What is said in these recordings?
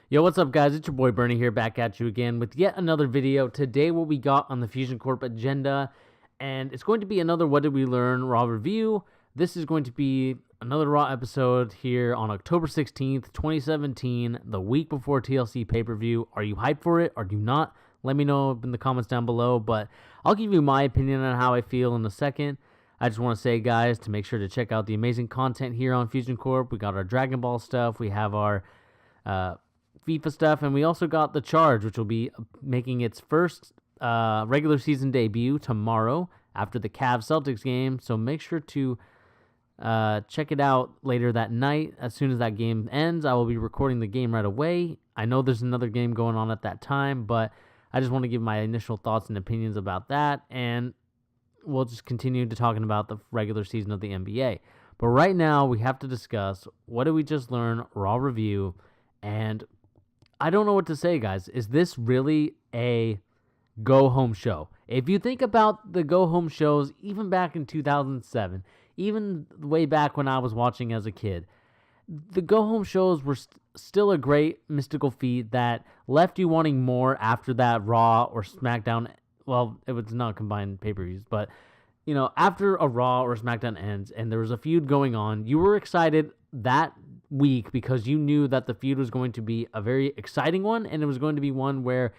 Yo, what's up, guys? It's your boy Bernie here, back at you again with yet another video. Today, what we got on the Fusion Corp agenda, and it's going to be another What Did We Learn Raw review. This is going to be another Raw episode here on October 16th, 2017, the week before TLC pay-per-view. Are you hyped for it? Are you not? Let me know in the comments down below, but I'll give you my opinion on how I feel in a second. I just want to say, guys, to make sure to check out the amazing content here on Fusion Corp. We got our Dragon Ball stuff. We have our FIFA stuff, and we also got The Charge, which will be making its first regular season debut tomorrow after the Cavs-Celtics game, so make sure to check it out later that night. As soon as that game ends, I will be recording the game right away. I know there's another game going on at that time, but I just want to give my initial thoughts and opinions about that, and we'll just continue to talking about the regular season of the NBA. But right now, we have to discuss what did we just learn, Raw review, and I don't know what to say, guys. Is this really a go-home show? If you think about the go-home shows, even back in 2007, even way back when I was watching as a kid, the go-home shows were still a great mystical feat that left you wanting more after that Raw or SmackDown. Well, it was not combined pay-per-views, but, you know, after a Raw or SmackDown ends and there was a feud going on, you were excited that week because you knew that the feud was going to be a very exciting one, and it was going to be one where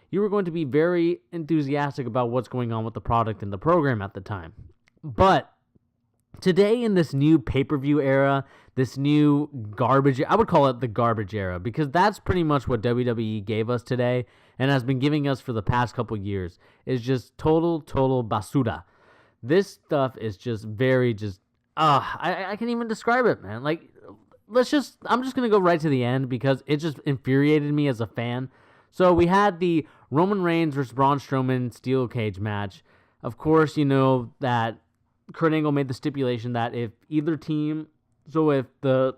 you were going to be very enthusiastic about what's going on with the product and the program at the time. But today, in this new pay-per-view era, this new garbage, I would call it the garbage era, because that's pretty much what WWE gave us today and has been giving us for the past couple years, is just total basura. This stuff is just very I can't even describe it, man. Like, I'm just going to go right to the end because it just infuriated me as a fan. So we had the Roman Reigns versus Braun Strowman steel cage match. Of course, you know that Kurt Angle made the stipulation that if either team, if the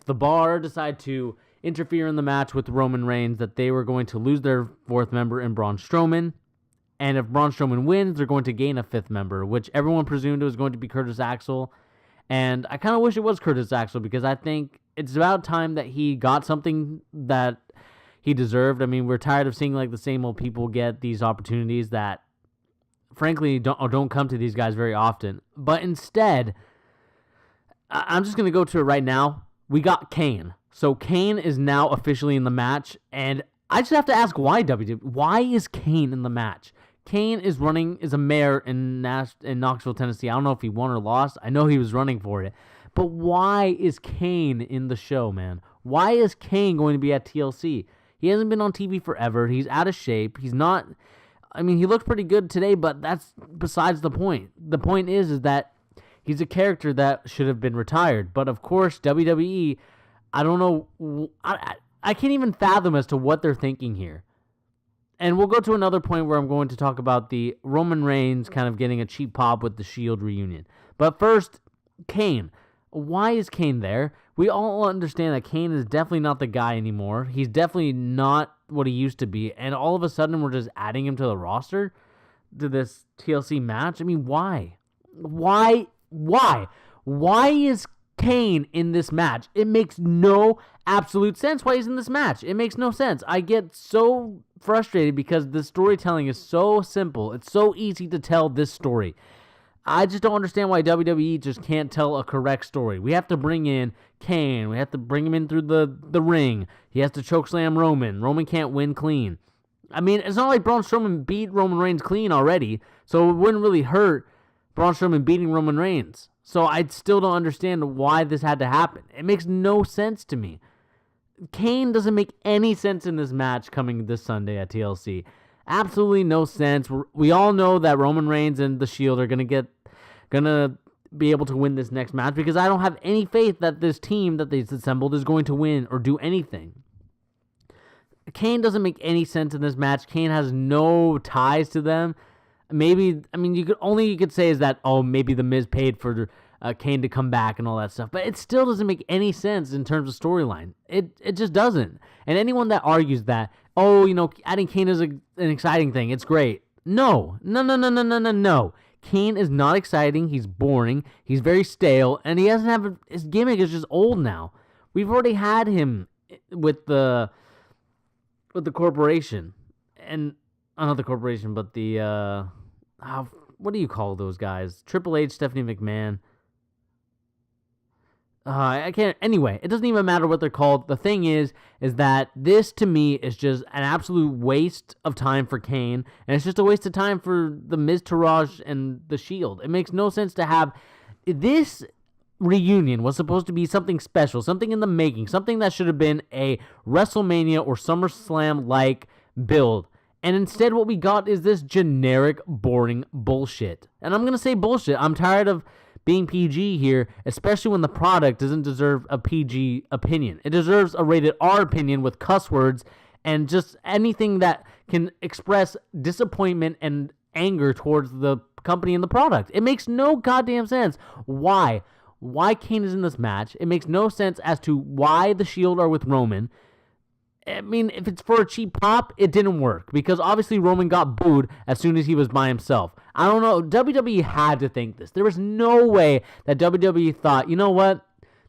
Bar decide to interfere in the match with Roman Reigns, that they were going to lose their fourth member in Braun Strowman. And if Braun Strowman wins, they're going to gain a fifth member, which everyone presumed it was going to be Curtis Axel. And I kind of wish it was Curtis Axel because I think it's about time that he got something that he deserved. I mean, we're tired of seeing like the same old people get these opportunities that, frankly, don't come to these guys very often. But instead, I'm just going to go to it right now. We got Kane. So Kane is now officially in the match, and I just have to ask why is Kane in the match? Kane is a mayor in Knoxville, Tennessee. I don't know if he won or lost. I know he was running for it. But why is Kane in the show, man? Why is Kane going to be at TLC? He hasn't been on TV forever. He's out of shape. He's not... I mean, he looked pretty good today, but that's besides the point. The point is that he's a character that should have been retired. But, of course, WWE, I don't know... I can't even fathom as to what they're thinking here. And we'll go to another point where I'm going to talk about the Roman Reigns kind of getting a cheap pop with the Shield reunion. But first, Kane. Why is Kane there? We all understand that Kane is definitely not the guy anymore. He's definitely not what he used to be. And all of a sudden, we're just adding him to the roster to this TLC match. I mean, why? Why is Kane in this match? It makes no absolute sense why he's in this match. It makes no sense. I get so frustrated because the storytelling is so simple. It's so easy to tell this story. I just don't understand why WWE just can't tell a correct story. We have to bring in Kane. We have to bring him in through the ring. He has to chokeslam Roman. Roman can't win clean. I mean, it's not like Braun Strowman beat Roman Reigns clean already, so it wouldn't really hurt Braun Strowman beating Roman Reigns. So I still don't understand why this had to happen. It makes no sense to me. Kane doesn't make any sense in this match coming this Sunday at TLC. Absolutely no sense. We all know that Roman Reigns and the Shield are gonna be able to win this next match because I don't have any faith that this team that they've assembled is going to win or do anything. Kane doesn't make any sense in this match. Kane has no ties to them. Maybe, I mean, you could say is that, oh, maybe The Miz paid for Kane to come back and all that stuff, but it still doesn't make any sense in terms of storyline. It just doesn't. And anyone that argues that, oh, you know, adding Kane is an exciting thing, it's great. No. Kane is not exciting. He's boring. He's very stale, and his gimmick is just old now. We've already had him with the corporation, and not the corporation, but the what do you call those guys? Triple H, Stephanie McMahon. I can't. Anyway, it doesn't even matter what they're called. The thing is that this to me is just an absolute waste of time for Kane, and it's just a waste of time for the Miz, Taraj, and the Shield. It makes no sense to have this reunion. Was supposed to be something special, something in the making, something that should have been a WrestleMania or SummerSlam like build. And instead, what we got is this generic, boring bullshit. And I'm gonna say bullshit. I'm tired of being PG here, especially when the product doesn't deserve a PG opinion. It deserves a rated R opinion with cuss words and just anything that can express disappointment and anger towards the company and the product. It makes no goddamn sense. Why Kane is in this match. It makes no sense as to why the Shield are with Roman. I mean, if it's for a cheap pop, it didn't work because obviously Roman got booed as soon as he was by himself. I don't know. WWE had to think this. There was no way that WWE thought, you know what?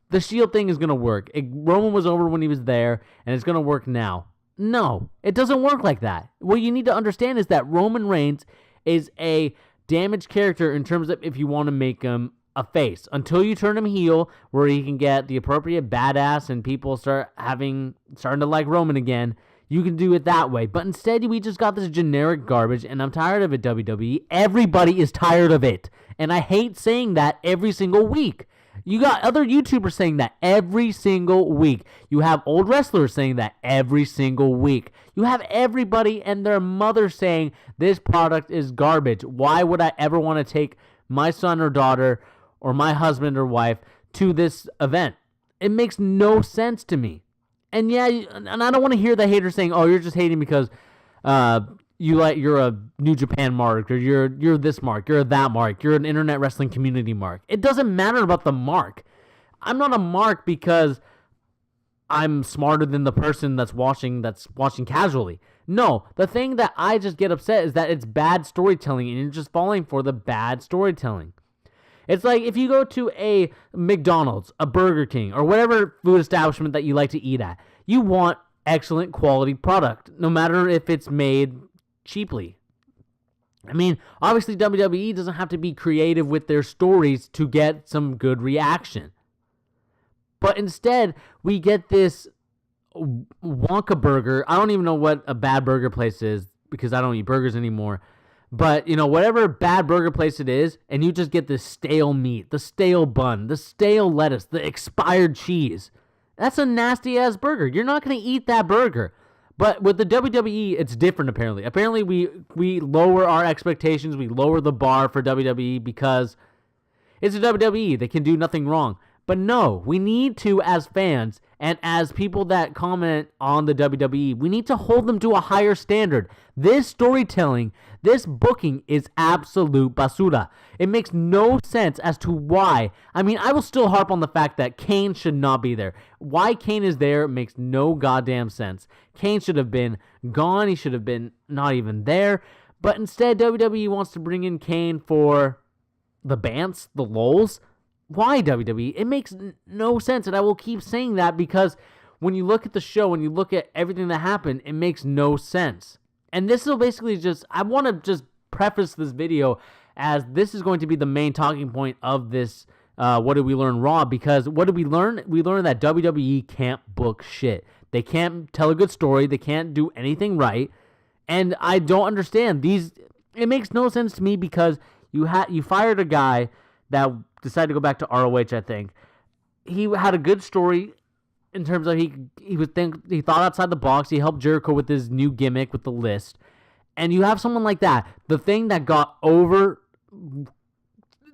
The Shield thing is going to work. Roman was over when he was there, and it's going to work now. No, it doesn't work like that. What you need to understand is that Roman Reigns is a damaged character in terms of if you want to make him a face until you turn him heel where he can get the appropriate badass and people starting to like Roman again. You can do it that way. But instead, we just got this generic garbage, and I'm tired of it, WWE. Everybody is tired of it. And I hate saying that every single week. You got other YouTubers saying that every single week. You have old wrestlers saying that every single week. You have everybody and their mother saying this product is garbage. Why would I ever want to take my son or daughter or my husband or wife to this event? It makes no sense to me. And yeah, and I don't want to hear the haters saying, "Oh, you're just hating because you're a New Japan mark, or you're this mark, you're that mark, you're an internet wrestling community mark." It doesn't matter about the mark. I'm not a mark because I'm smarter than the person that's watching casually. No, the thing that I just get upset is that it's bad storytelling, and you're just falling for the bad storytelling. It's like if you go to a McDonald's, a Burger King, or whatever food establishment that you like to eat at, you want excellent quality product, no matter if it's made cheaply. I mean, obviously WWE doesn't have to be creative with their stories to get some good reaction. But instead, we get this Wonka burger. I don't even know what a bad burger place is because I don't eat burgers anymore. But, whatever bad burger place it is, and you just get the stale meat, the stale bun, the stale lettuce, the expired cheese. That's a nasty-ass burger. You're not going to eat that burger. But with the WWE, it's different, apparently. Apparently, we lower our expectations. We lower the bar for WWE because it's a WWE. They can do nothing wrong. But no, we need to, as fans and as people that comment on the WWE, we need to hold them to a higher standard. This storytelling, this booking is absolute basura. It makes no sense as to why. I mean, I will still harp on the fact that Kane should not be there. Why Kane is there makes no goddamn sense. Kane should have been gone. He should have been not even there. But instead, WWE wants to bring in Kane for the bants, the lulz. Why, WWE? It makes no sense, and I will keep saying that because when you look at the show, when you look at everything that happened, it makes no sense. And this is basically I want to just preface this video as this is going to be the main talking point of this What Did We Learn Raw, because what did we learn? We learned that WWE can't book shit. They can't tell a good story. They can't do anything right, and I don't understand. It makes no sense to me because you fired a guy that decided to go back to ROH, I think. He had a good story in terms of he thought outside the box. He helped Jericho with his new gimmick with the list. And you have someone like that. The thing that got over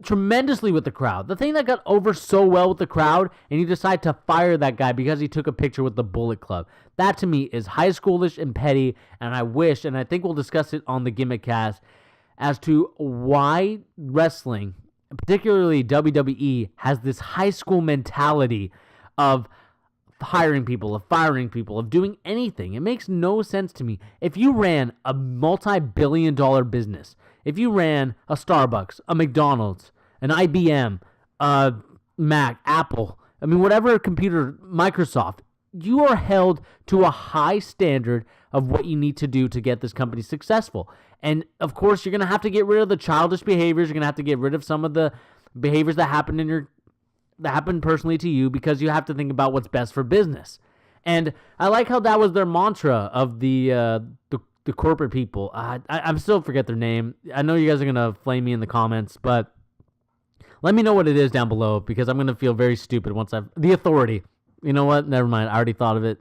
tremendously with the crowd. The thing that got over so well with the crowd, and you decide to fire that guy because he took a picture with the Bullet Club. That to me is high schoolish and petty, and I wish, and I think we'll discuss it on the Gimmick Cast, as to why wrestling, particularly WWE, has this high school mentality of hiring people, of firing people, of doing anything. It makes no sense to me. If you ran a multi-billion-dollar business, if you ran a Starbucks, a McDonald's, an IBM, a Mac, Apple, I mean, whatever computer, Microsoft, you are held to a high standard of what you need to do to get this company successful. And of course, you're going to have to get rid of the childish behaviors. You're going to have to get rid of some of the behaviors that happen personally to you, because you have to think about what's best for business. And I like how that was their mantra of the corporate people. I still forget their name. I know you guys are going to flame me in the comments, but let me know what it is down below, because I'm going to feel very stupid once the authority. You know what? Never mind. I already thought of it.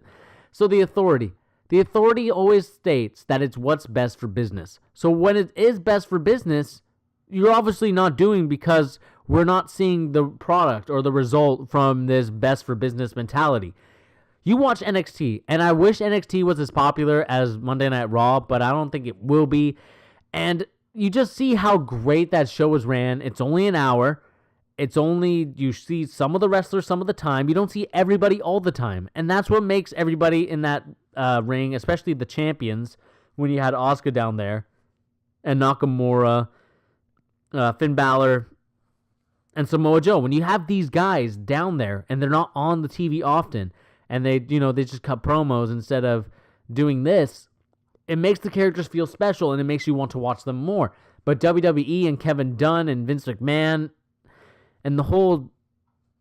So the authority. The authority always states that it's what's best for business. So when it is best for business, you're obviously not doing, because we're not seeing the product or the result from this best for business mentality. You watch NXT, and I wish NXT was as popular as Monday Night Raw, but I don't think it will be. And you just see how great that show was ran. It's only an hour. You see some of the wrestlers some of the time. You don't see everybody all the time. And that's what makes everybody in that ring, especially the champions, when you had Asuka down there, and Nakamura, Finn Balor, and Samoa Joe. When you have these guys down there, and they're not on the TV often, and they just cut promos instead of doing this, it makes the characters feel special, and it makes you want to watch them more. But WWE and Kevin Dunn and Vince McMahon and the whole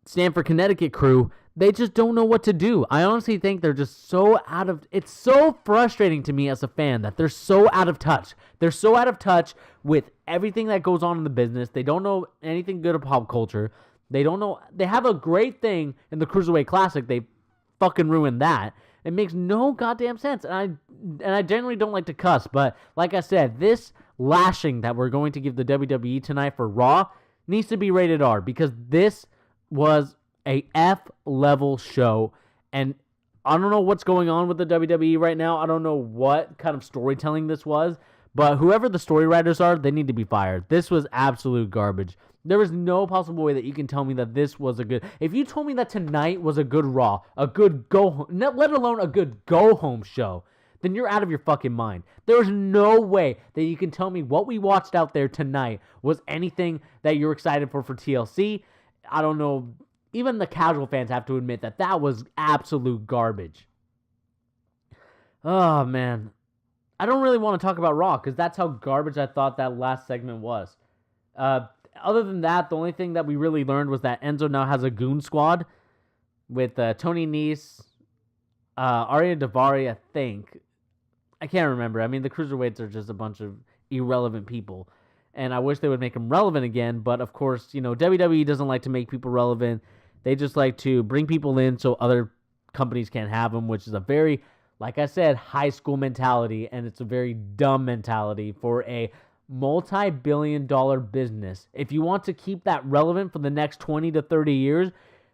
Stamford, Connecticut crew, they just don't know what to do. I honestly think they're just so out of... It's so frustrating to me as a fan that they're so out of touch. They're so out of touch with everything that goes on in the business. They don't know anything good of pop culture. They don't know... They have a great thing in the Cruiserweight Classic. They fucking ruined that. It makes no goddamn sense. And I generally don't like to cuss, but like I said, this lashing that we're going to give the WWE tonight for Raw needs to be rated R, because this was a F-level show, and I don't know what's going on with the WWE right now. I don't know what kind of storytelling this was, but whoever the story writers are, they need to be fired. This was absolute garbage. There was no possible way that you can tell me that this was a good... If you told me that tonight was a good Raw, a good go-home, let alone a good go-home show, then you're out of your fucking mind. There is no way that you can tell me what we watched out there tonight was anything that you're excited for TLC. I don't know. Even the casual fans have to admit that that was absolute garbage. Oh, man. I don't really want to talk about Raw, because that's how garbage I thought that last segment was. Other than that, the only thing that we really learned was that Enzo now has a goon squad with Tony Nese, Arya Daivari, I think. I can't remember. I mean, the Cruiserweights are just a bunch of irrelevant people, and I wish they would make them relevant again, but of course, WWE doesn't like to make people relevant. They just like to bring people in so other companies can't have them, which is a very, like I said, high school mentality, and it's a very dumb mentality for a multi-billion-dollar business. If you want to keep that relevant for the next 20 to 30 years,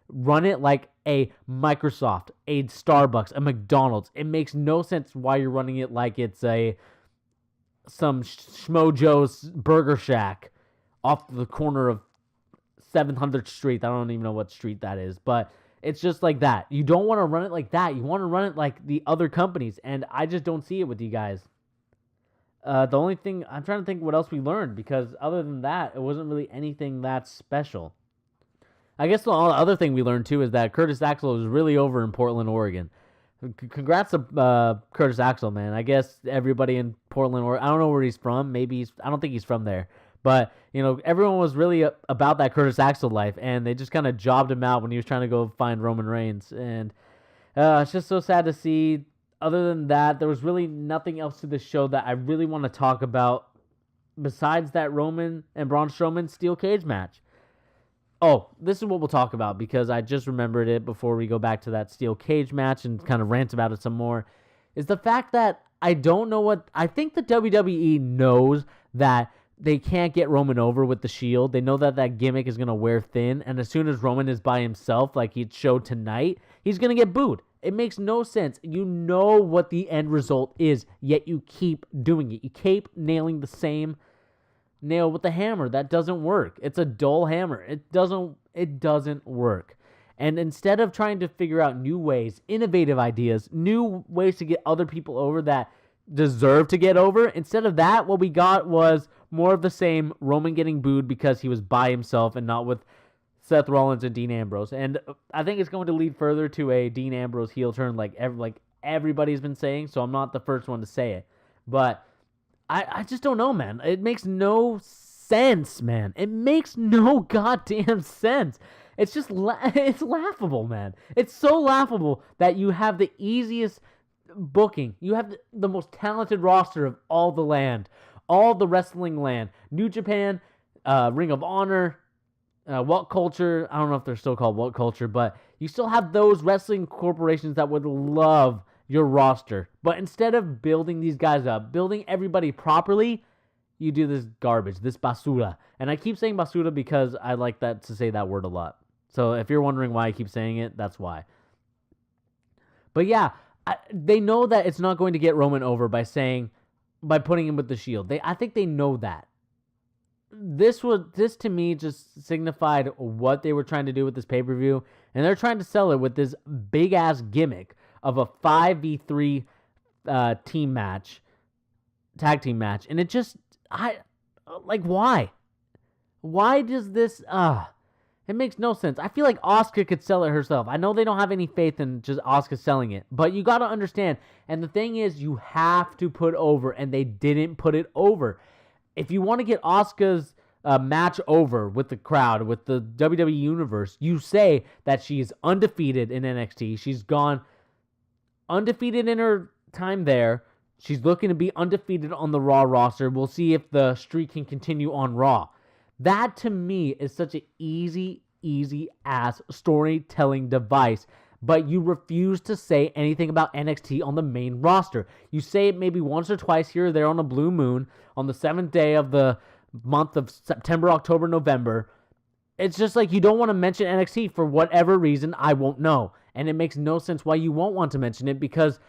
run it like a Microsoft, a Starbucks, a McDonald's. It makes no sense why you're running it like it's some Schmo Joe's Burger Shack off the corner of 700th Street. I don't even know what street that is, but it's just like that. You don't want to run it like that. You want to run it like the other companies, and I just don't see it with you guys. The only thing, I'm trying to think what else we learned, because other than that, it wasn't really anything that special. I guess the other thing we learned, too, is that Curtis Axel is really over in Portland, Oregon. Congrats to Curtis Axel, man. I guess everybody in Portland, Oregon, I don't know where he's from. I don't think he's from there. But, everyone was really about that Curtis Axel life, and they just kind of jobbed him out when he was trying to go find Roman Reigns. And it's just so sad to see. Other than that, there was really nothing else to this show that I really want to talk about besides that Roman and Braun Strowman steel cage match. Oh, this is what we'll talk about, because I just remembered it before we go back to that steel cage match and kind of rant about it some more, is the fact that I think the WWE knows that they can't get Roman over with the Shield. They know that that gimmick is going to wear thin, and as soon as Roman is by himself, like he showed tonight, he's going to get booed. It makes no sense. You know what the end result is, yet you keep doing it. You keep nailing the same nail with the hammer. That doesn't work. It's a dull hammer. It doesn't work. And instead of trying to figure out new ways, innovative ideas, new ways to get other people over that deserve to get over, instead of that, what we got was more of the same, Roman getting booed because he was by himself and not with Seth Rollins and Dean Ambrose. And I think it's going to lead further to a Dean Ambrose heel turn like everybody's been saying, so I'm not the first one to say it. But I just don't know, man. It makes no sense, man. It makes no goddamn sense. It's just it's laughable, man. It's so laughable that you have the easiest booking. You have the most talented roster of all the land, all the wrestling land. New Japan, Ring of Honor, What Culture. I don't know if they're still called What Culture, but you still have those wrestling corporations that would love your roster. But instead of building these guys up, building everybody properly, you do this garbage, this basura. And I keep saying basura because I like that to say that word a lot. So if you're wondering why I keep saying it, that's why. But yeah, they know that it's not going to get Roman over by putting him with the Shield. I think they know that. This to me just signified what they were trying to do with this pay-per-view, and they're trying to sell it with this big ass gimmick of a 5v3 tag team match, and it just why? Why does this it makes no sense. I feel like Asuka could sell it herself. I know they don't have any faith in just Asuka selling it, but you got to understand, and the thing is, you have to put over, and they didn't put it over. If you want to get Asuka's match over with the crowd, with the WWE Universe, you say that she's undefeated in NXT. She's gone undefeated in her time there. She's looking to be undefeated on the Raw roster. We'll see if the streak can continue on Raw. That, to me, is such an easy ass storytelling device, but you refuse to say anything about NXT on the main roster. You say it maybe once or twice here or there on a blue moon on the 7th day of the month of September, October, November. It's just like you don't want to mention NXT for whatever reason, I won't know. And it makes no sense why you won't want to mention it, because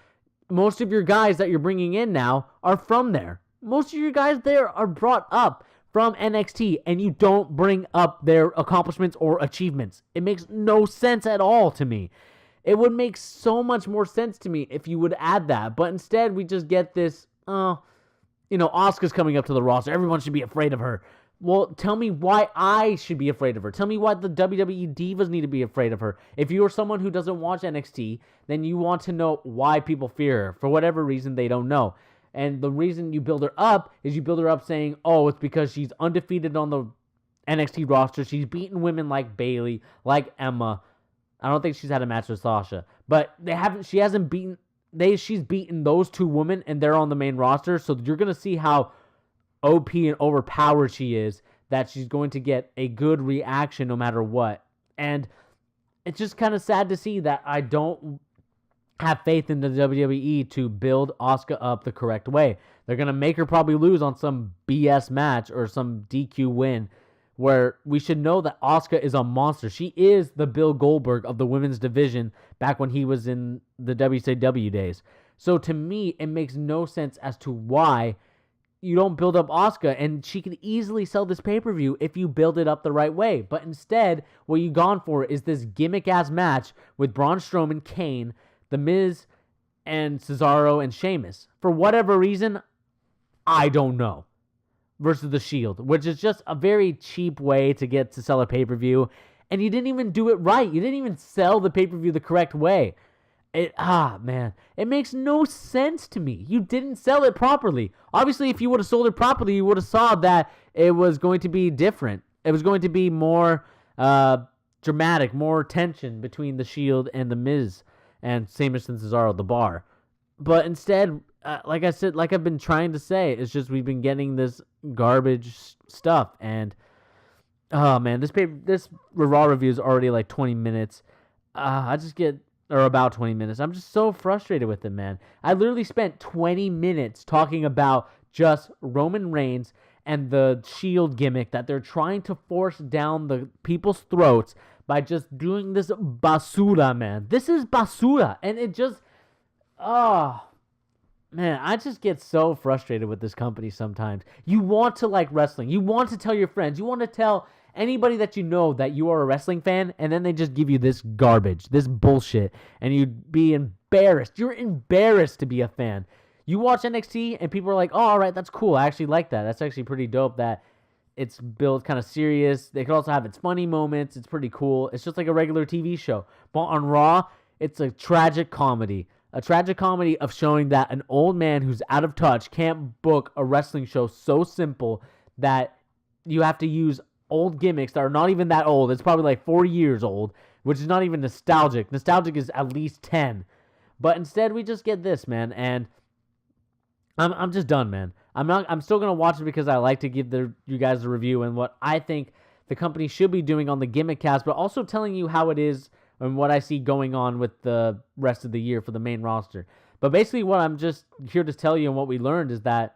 most of your guys that you're bringing in now are from there. Most of your guys there are brought up from NXT, and you don't bring up their accomplishments or achievements. It makes no sense at all to me. It would make so much more sense to me if you would add that, but instead we just get this, Asuka's coming up to the roster. Everyone should be afraid of her. Well, tell me why I should be afraid of her. Tell me why the WWE divas need to be afraid of her. If you are someone who doesn't watch NXT, then you want to know why people fear her. For whatever reason, they don't know. And the reason you build her up is you build her up saying, oh, it's because she's undefeated on the NXT roster. She's beaten women like Bayley, like Emma. I don't think she's had a match with Sasha. But she's beaten those two women, and they're on the main roster. So you're going to see how OP and overpowered she is, that she's going to get a good reaction no matter what. And it's just kind of sad to see that I don't have faith in the WWE to build Asuka up the correct way. They're going to make her probably lose on some BS match or some DQ win, where we should know that Asuka is a monster. She is the Bill Goldberg of the women's division back when he was in the WCW days. So to me, it makes no sense as to why you don't build up Asuka, and she could easily sell this pay-per-view if you build it up the right way. But instead, what you've gone for is this gimmick-ass match with Braun Strowman, Kane, The Miz, and Cesaro and Sheamus. For whatever reason, I don't know. Versus the Shield, which is just a very cheap way to sell a pay-per-view. And you didn't even do it right. You didn't even sell the pay-per-view the correct way. Man, it makes no sense to me. You didn't sell it properly. Obviously, if you would have sold it properly, you would have saw that it was going to be different. It was going to be more dramatic, more tension between the Shield and the Miz and Sheamus and Cesaro, the Bar. But instead, like I said, like I've been trying to say, it's just we've been getting this garbage stuff. And oh man, this Raw review is already like 20 minutes. About 20 minutes. I'm just so frustrated with it, man. I literally spent 20 minutes talking about just Roman Reigns and the Shield gimmick that they're trying to force down the people's throats by just doing this basura, man. This is basura. And it just, man, I just get so frustrated with this company sometimes. You want to like wrestling. You want to tell your friends. You want to tell anybody that you know that you are a wrestling fan, and then they just give you this garbage, this bullshit, and you'd be embarrassed. You're embarrassed to be a fan. You watch NXT, and people are like, oh, all right, that's cool. I actually like that. That's actually pretty dope that It's built kind of serious. They could also have its funny moments. It's pretty cool. It's just like a regular TV show. But on Raw, it's a tragic comedy. A tragic comedy of showing that an old man who's out of touch can't book a wrestling show so simple that you have to use old gimmicks that are not even that old. It's probably like 4 years old, which is not even nostalgic. Nostalgic is at least 10. But instead, we just get this, man. And I'm just done, man. I'm still gonna watch it because I like to give you guys the review and what I think the company should be doing on the gimmick cast, but also telling you how it is and what I see going on with the rest of the year for the main roster. But basically, what I'm just here to tell you and what we learned is that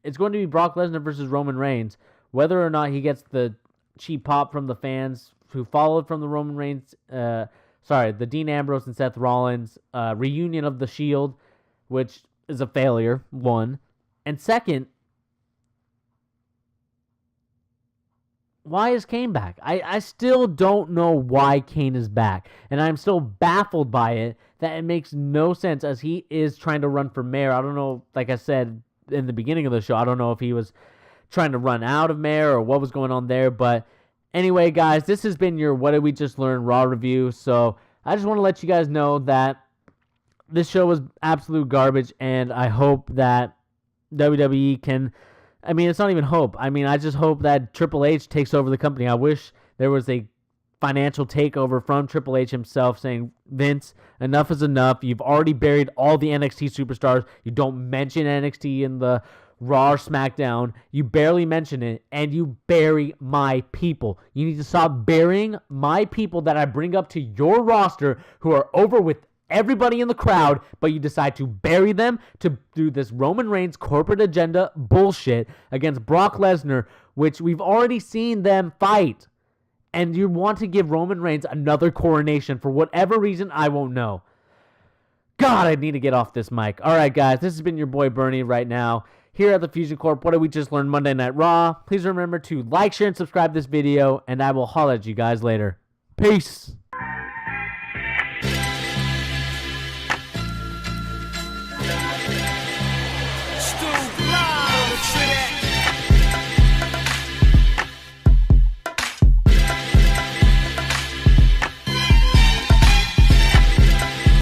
it's going to be Brock Lesnar versus Roman Reigns, whether or not he gets the cheap pop from the fans who followed from the Roman Reigns, the Dean Ambrose and Seth Rollins reunion of the Shield, which is a failure, one. And second, why is Kane back? I still don't know why Kane is back. And I'm still baffled by it that it makes no sense as he is trying to run for mayor. I don't know, like I said in the beginning of the show, I don't know if he was trying to run out of mayor or what was going on there. But anyway, guys, this has been your What Did We Just Learn Raw review. So I just want to let you guys know that this show was absolute garbage, and I hope that WWE can... I mean, it's not even hope. I mean, I just hope that Triple H takes over the company. I wish there was a financial takeover from Triple H himself saying, Vince, enough is enough. You've already buried all the NXT superstars. You don't mention NXT in the Raw or SmackDown. You barely mention it, and you bury my people. You need to stop burying my people that I bring up to your roster who are over with everybody in the crowd, but you decide to bury them to do this Roman Reigns corporate agenda bullshit against Brock Lesnar, which we've already seen them fight. And you want to give Roman Reigns another coronation for whatever reason, I won't know. God, I need to get off this mic. All right, guys, this has been your boy Bernie right now here at the Fusion Corp. What did we just learn Monday Night Raw? Please remember to like, share, and subscribe this video, and I will holler at you guys later. Peace.